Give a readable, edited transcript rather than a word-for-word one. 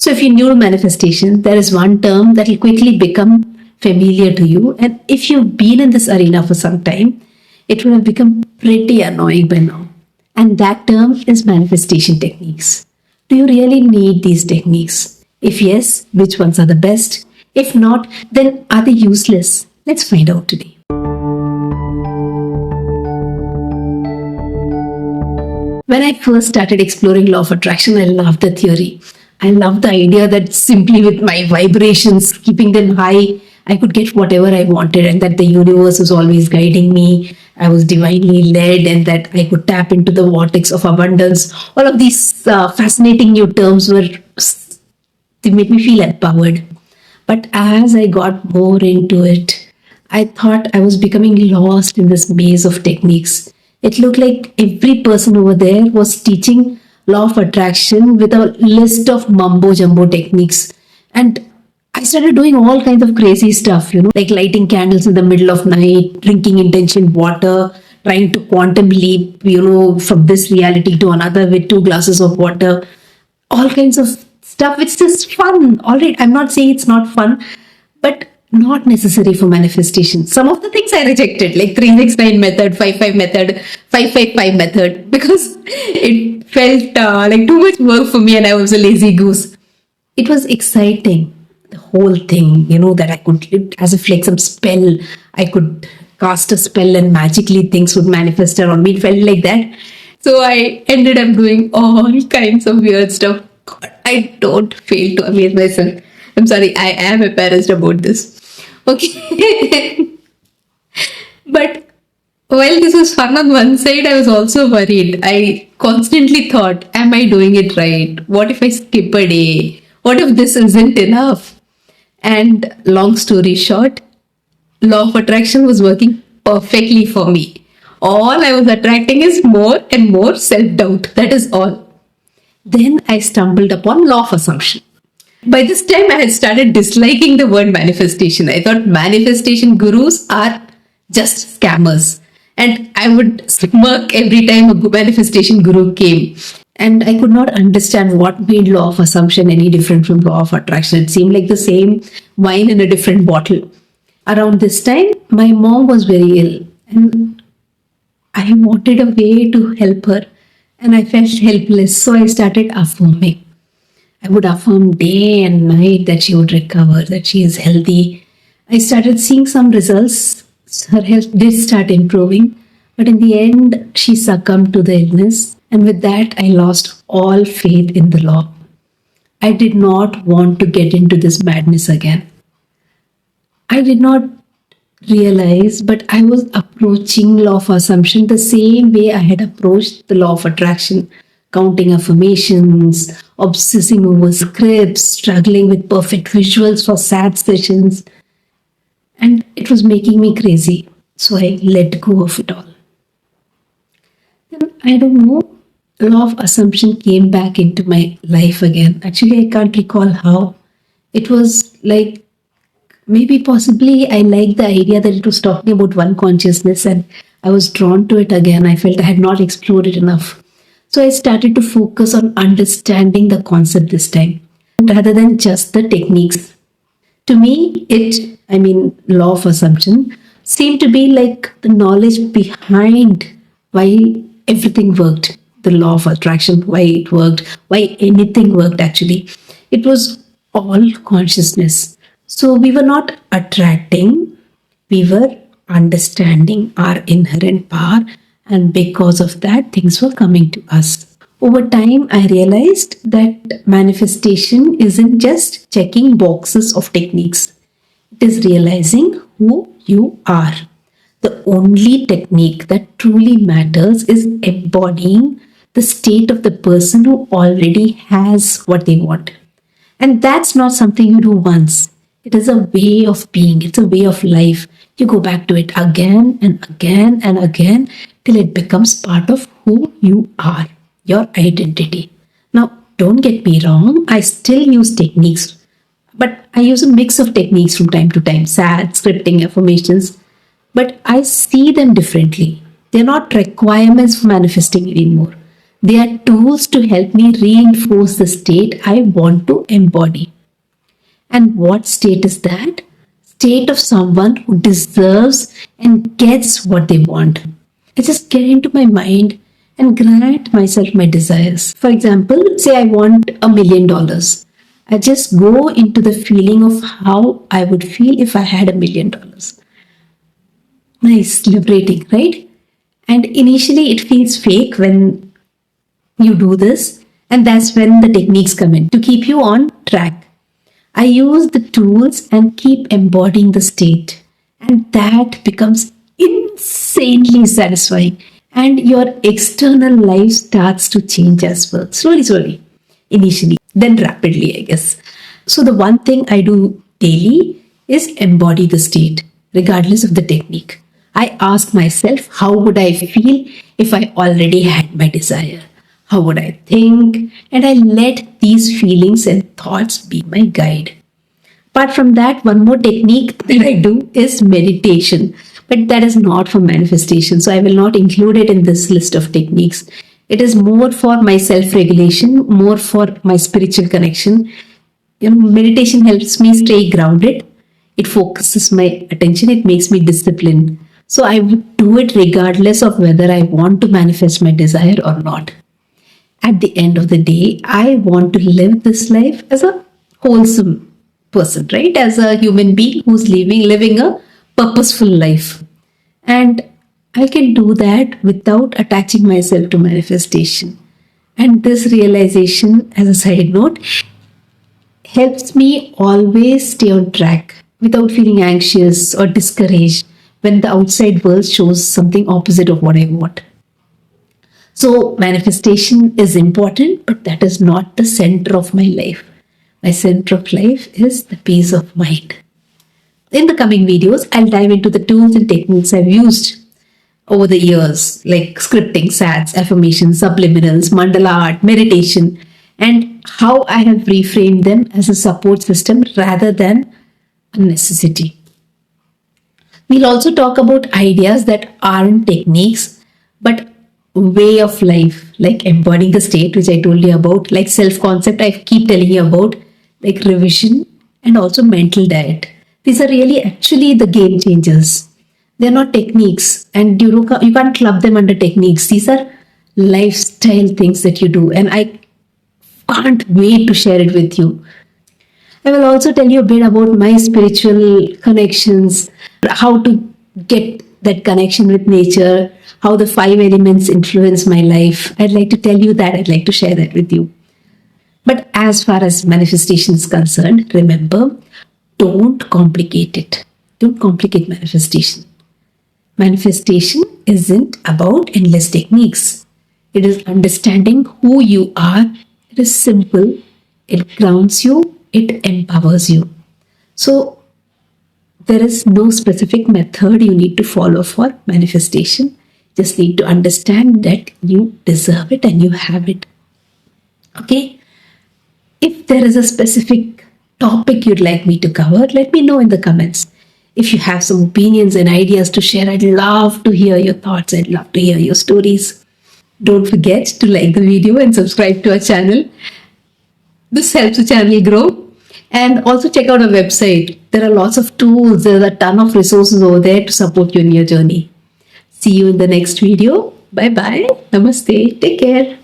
So if you're new to manifestation, there is one term that will quickly become familiar to you. And if you've been in this arena for some time, it will have become pretty annoying by now. And that term is manifestation techniques. Do you really need these techniques? If yes, which ones are the best? If not, then are they useless? Let's find out today. When I first started exploring law of attraction, I loved the theory. I loved the idea that simply with my vibrations, keeping them high, I could get whatever I wanted, and that the universe was always guiding me. I was divinely led, and that I could tap into the vortex of abundance. All of these fascinating new terms they made me feel empowered. But as I got more into it, I thought I was becoming lost in this maze of techniques. It looked like every person over there was teaching law of attraction with a list of mumbo jumbo techniques. And I started doing all kinds of crazy stuff, like lighting candles in the middle of night, drinking intention water, trying to quantum leap, from this reality to another with 2 glasses of water, all kinds of stuff. It's just fun. All right, I'm not saying it's not fun, but not necessary for manifestation. Some of the things I rejected, like 369 method, 55 method, 555 method, because it felt like too much work for me and I was a lazy goose. It was exciting, the whole thing, that I could, as if like some spell, I could cast a spell and magically things would manifest around me. It felt like that. So I ended up doing all kinds of weird stuff. God, I don't fail to amaze myself. I'm sorry, I am embarrassed about this. Okay. But while this was fun on one side, I was also worried. I constantly thought, am I doing it right? What if I skip a day? What if this isn't enough? And long story short, law of attraction was working perfectly for me. All I was attracting is more and more self-doubt. That is all. Then I stumbled upon law of assumption. By this time, I had started disliking the word manifestation. I thought manifestation gurus are just scammers. And I would smirk every time a manifestation guru came. And I could not understand what made law of assumption any different from law of attraction. It seemed like the same wine in a different bottle. Around this time, my mom was very ill. And I wanted a way to help her. And I felt helpless. So I started affirming. I would affirm day and night that she would recover, that she is healthy. I started seeing some results. Her health did start improving. But in the end, she succumbed to the illness. And with that, I lost all faith in the law. I did not want to get into this madness again. I did not realize, but I was approaching law of assumption the same way I had approached the law of attraction. Counting affirmations, obsessing over scripts, struggling with perfect visuals for sad sessions. And it was making me crazy. So I let go of it all. Then, I don't know, law of assumption came back into my life again. Actually, I can't recall how. It was like, maybe possibly I liked the idea that it was talking about one consciousness and I was drawn to it again. I felt I had not explored it enough. So I started to focus on understanding the concept this time rather than just the techniques. To me, law of assumption seemed to be like the knowledge behind why everything worked. The law of attraction, why it worked, why anything worked actually. It was all consciousness. So we were not attracting, we were understanding our inherent power. And because of that, things were coming to us. Over time, I realized that manifestation isn't just checking boxes of techniques. It is realizing who you are. The only technique that truly matters is embodying the state of the person who already has what they want. And that's not something you do once. It is a way of being. It's a way of life. You go back to it again and again and again till it becomes part of who you are, your identity. Now, don't get me wrong, I still use techniques, but I use a mix of techniques from time to time, SAT, scripting, affirmations, but I see them differently. They're not requirements for manifesting anymore. They are tools to help me reinforce the state I want to embody. And what state is that? State of someone who deserves and gets what they want. I just get into my mind and grant myself my desires. For example, say I want $1 million. I just go into the feeling of how I would feel if I had $1 million. Nice, liberating, right? And initially it feels fake when you do this, and that's when the techniques come in to keep you on track. I use the tools and keep embodying the state, and that becomes insanely satisfying. And your external life starts to change as well, slowly, initially, then rapidly, I guess. So, the one thing I do daily is embody the state, regardless of the technique. I ask myself, how would I feel if I already had my desire? How would I think? And I let these feelings and thoughts be my guide. Apart from that, one more technique that I do is meditation, but that is not for manifestation. So I will not include it in this list of techniques. It is more for my self regulation, more for my spiritual connection. Meditation helps me stay grounded. It focuses my attention. It makes me disciplined. So I would do it regardless of whether I want to manifest my desire or not. At the end of the day, I want to live this life as a wholesome person, right? As a human being who's living a purposeful life. And I can do that without attaching myself to manifestation. And this realization, as a side note, helps me always stay on track without feeling anxious or discouraged when the outside world shows something opposite of what I want. So, manifestation is important, but that is not the center of my life. My center of life is the peace of mind. In the coming videos, I'll dive into the tools and techniques I've used over the years, like scripting, SATs, affirmations, subliminals, mandala art, meditation, and how I have reframed them as a support system rather than a necessity. We'll also talk about ideas that aren't techniques, but way of life, like embodying the state, which I told you about, like self-concept, I keep telling you about, like revision, and also mental diet. These are really actually the game changers. They're not techniques, and you can't club them under techniques. These are lifestyle things that you do, and I can't wait to share it with you. I will also tell you a bit about my spiritual connections, how to get that connection with nature, how the 5 elements influence my life. I'd like to tell you that. I'd like to share that with you. But as far as manifestation is concerned, remember, don't complicate it. Don't complicate manifestation. Manifestation isn't about endless techniques. It is understanding who you are. It is simple. It grounds you. It empowers you. So, there is no specific method you need to follow for manifestation. Just need to understand that you deserve it and you have it. Okay? If there is a specific topic you'd like me to cover, let me know in the comments. If you have some opinions and ideas to share, I'd love to hear your thoughts. I'd love to hear your stories. Don't forget to like the video and subscribe to our channel. This helps the channel grow. And also check out our website. There are lots of tools. There's a ton of resources over there to support you in your journey. See you in the next video. Bye bye. Namaste. Take care.